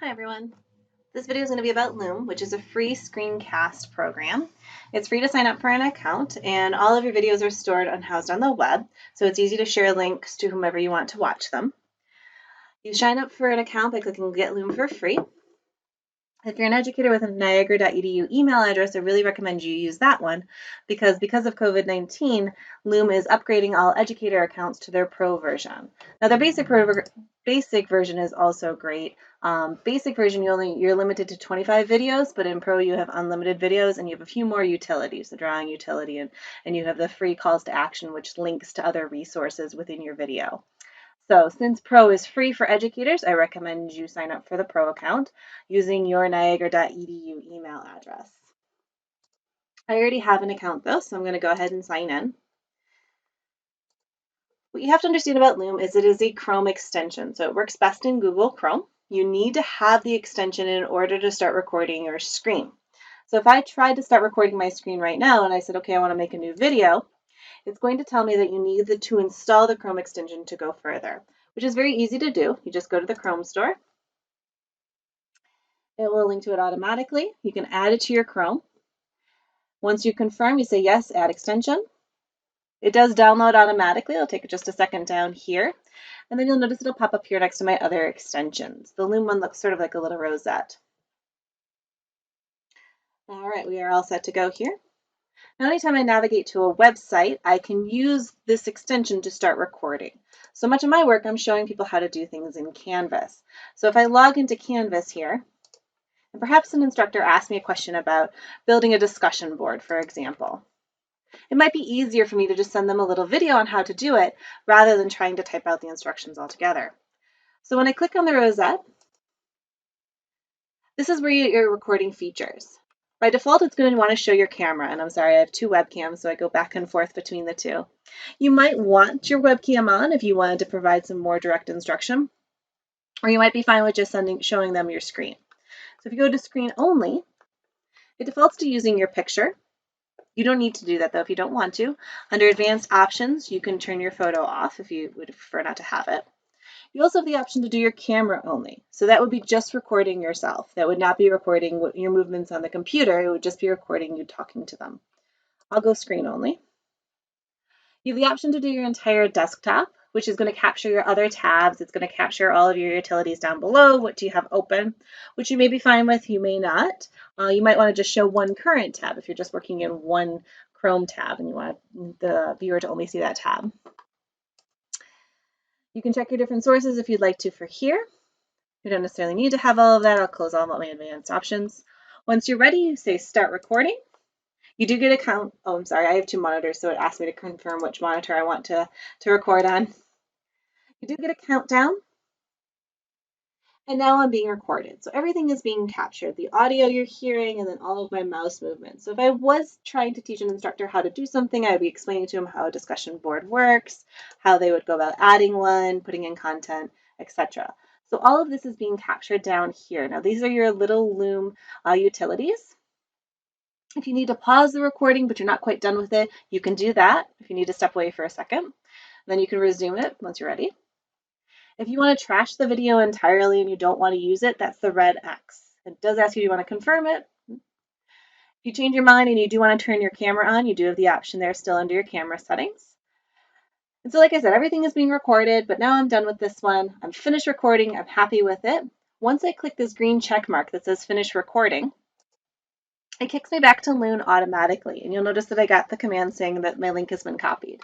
Hi everyone. This video is going to be about Loom, which is a free screencast program. It's free to sign up for an account, and all of your videos are stored and housed on the web, so it's easy to share links to whomever you want to watch them. You sign up for an account by clicking Get Loom for free. If you're an educator with a niagara.edu email address, I really recommend you use that one because of COVID-19, Loom is upgrading all educator accounts to their pro version. Now, their basic version is also great. Basic version, you're limited to 25 videos, but in pro you have unlimited videos and you have a few more utilities, the drawing utility, and you have the free calls to action, which links to other resources within your video. So since Pro is free for educators, I recommend you sign up for the Pro account using your niagara.edu email address. I already have an account though, so I'm going to go ahead and sign in. What you have to understand about Loom is it is a Chrome extension, so it works best in Google Chrome. You need to have the extension in order to start recording your screen. So if I tried to start recording my screen right now and I said, okay, I want to make a new video, it's going to tell me that you need to install the Chrome extension to go further, which is very easy to do. You just go to the Chrome store. It will link to it automatically. You can add it to your Chrome. Once you confirm, you say yes, add extension. It does download automatically. It'll take just a second down here. And then you'll notice it'll pop up here next to my other extensions. The Loom one looks sort of like a little rosette. All right, we are all set to go here. Now, anytime I navigate to a website, I can use this extension to start recording. So much of my work, I'm showing people how to do things in Canvas. So if I log into Canvas here, and perhaps an instructor asked me a question about building a discussion board, for example, it might be easier for me to just send them a little video on how to do it rather than trying to type out the instructions altogether. So when I click on the rosette, this is where your recording features. By default, it's going to want to show your camera, and I'm sorry, I have two webcams, so I go back and forth between the two. You might want your webcam on if you wanted to provide some more direct instruction, or you might be fine with just showing them your screen. So if you go to screen only, it defaults to using your picture. You don't need to do that though if you don't want to. Under advanced options, you can turn your photo off if you would prefer not to have it. You also have the option to do your camera only. So that would be just recording yourself. That would not be recording your movements on the computer. It would just be recording you talking to them. I'll go screen only. You have the option to do your entire desktop, which is going to capture your other tabs. It's going to capture all of your utilities down below. What do you have open, which you may be fine with, you may not. You might want to just show one current tab if you're just working in one Chrome tab and you want the viewer to only see that tab. You can check your different sources if you'd like to for here. You don't necessarily need to have all of that. I'll close all my advanced options. Once you're ready, you say start recording. You do get a count. Oh, I'm sorry, I have two monitors, so it asks me to confirm which monitor I want to record on. You do get a countdown. And now I'm being recorded. So everything is being captured, the audio you're hearing, and then all of my mouse movements. So if I was trying to teach an instructor how to do something, I would be explaining to them how a discussion board works, how they would go about adding one, putting in content, etc. So all of this is being captured down here. Now these are your little Loom utilities. If you need to pause the recording, but you're not quite done with it, you can do that. If you need to step away for a second, then you can resume it once you're ready. If you want to trash the video entirely and you don't want to use it, that's the red X. It does ask you, do you want to confirm it? If you change your mind and you do want to turn your camera on, you do have the option there still under your camera settings. And so like I said, everything is being recorded, but now I'm done with this one. I'm finished recording. I'm happy with it. Once I click this green check mark that says finish recording, it kicks me back to Loom automatically. And you'll notice that I got the command saying that my link has been copied.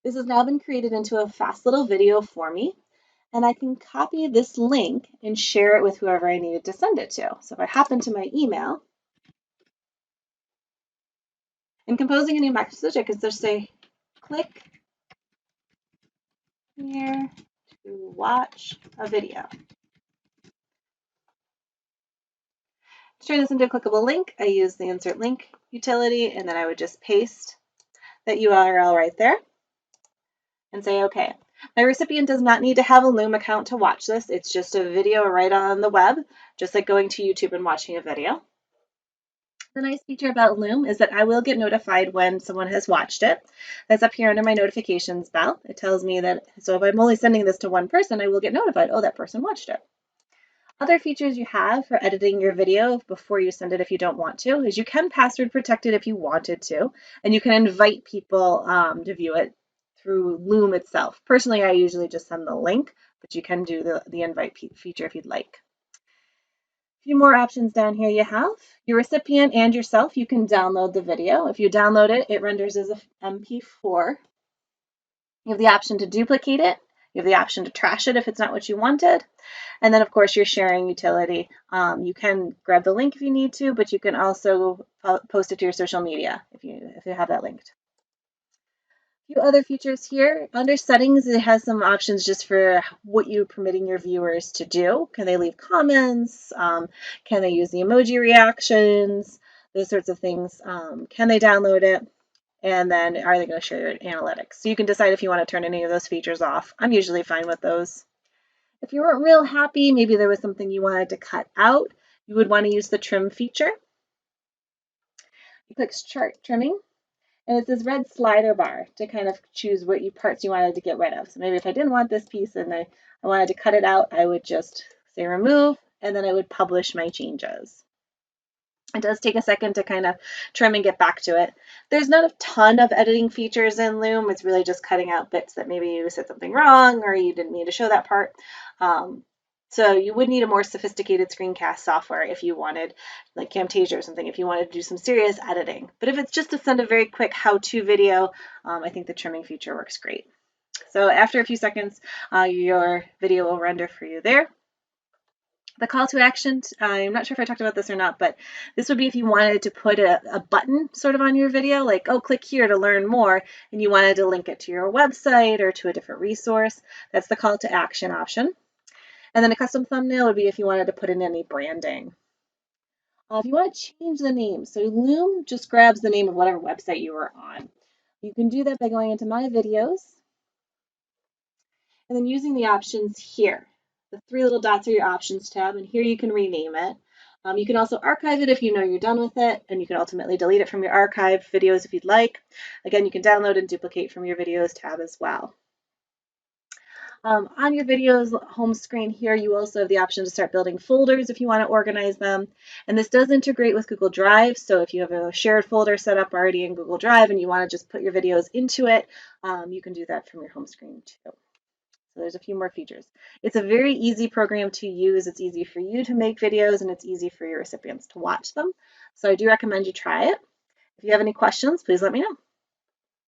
This has now been created into a fast little video for me. And I can copy this link and share it with whoever I needed to send it to. So if I hop into my email, in composing a new message, I could just say, click here to watch a video. To turn this into a clickable link, I use the insert link utility, and then I would just paste that URL right there and say, okay. My recipient does not need to have a Loom account to watch this. It's just a video right on the web, just like going to YouTube and watching a video. The nice feature about Loom is that I will get notified when someone has watched it. That's up here under my notifications bell. It tells me that, so if I'm only sending this to one person, I will get notified, oh, that person watched it. Other features you have for editing your video before you send it if you don't want to is you can password protect it if you wanted to, and you can invite people to view it through Loom itself. Personally, I usually just send the link, but you can do the invite feature if you'd like. A few more options down here you have. Your recipient and yourself, you can download the video. If you download it, it renders as a MP4. You have the option to duplicate it. You have the option to trash it if it's not what you wanted. And then, of course, your sharing utility. You can grab the link if you need to, but you can also post it to your social media if you have that linked. A few other features here. Under settings, it has some options just for what you're permitting your viewers to do. Can they leave comments? Can they use the emoji reactions? Those sorts of things. Can they download it? And then are they going to share your analytics? So you can decide if you want to turn any of those features off. I'm usually fine with those. If you weren't real happy, maybe there was something you wanted to cut out, you would want to use the trim feature. You click Chart Trimming, and it's this red slider bar to kind of choose what parts you wanted to get rid of. So maybe if I didn't want this piece and I wanted to cut it out, I would just say remove, and then I would publish my changes. It does take a second to kind of trim and get back to it. There's not a ton of editing features in Loom. It's really just cutting out bits that maybe you said something wrong or you didn't mean to show that part. So you would need a more sophisticated screencast software if you wanted, like Camtasia or something, if you wanted to do some serious editing. But if it's just to send a very quick how-to video, I think the trimming feature works great. So after a few seconds, your video will render for you there. The call to action, I'm not sure if I talked about this or not, but this would be if you wanted to put a button sort of on your video, like, oh, click here to learn more, and you wanted to link it to your website or to a different resource. That's the call to action option. And then a custom thumbnail would be if you wanted to put in any branding. If you want to change the name, so Loom just grabs the name of whatever website you were on. You can do that by going into My Videos and then using the options here. The three little dots are your options tab, and here you can rename it. You can also archive it if you know you're done with it, and you can ultimately delete it from your archived videos if you'd like. Again, you can download and duplicate from your videos tab as well. On your videos home screen here, you also have the option to start building folders if you want to organize them. And this does integrate with Google Drive. So if you have a shared folder set up already in Google Drive and you want to just put your videos into it, you can do that from your home screen too. So there's a few more features. It's a very easy program to use. It's easy for you to make videos and it's easy for your recipients to watch them. So I do recommend you try it. If you have any questions, please let me know.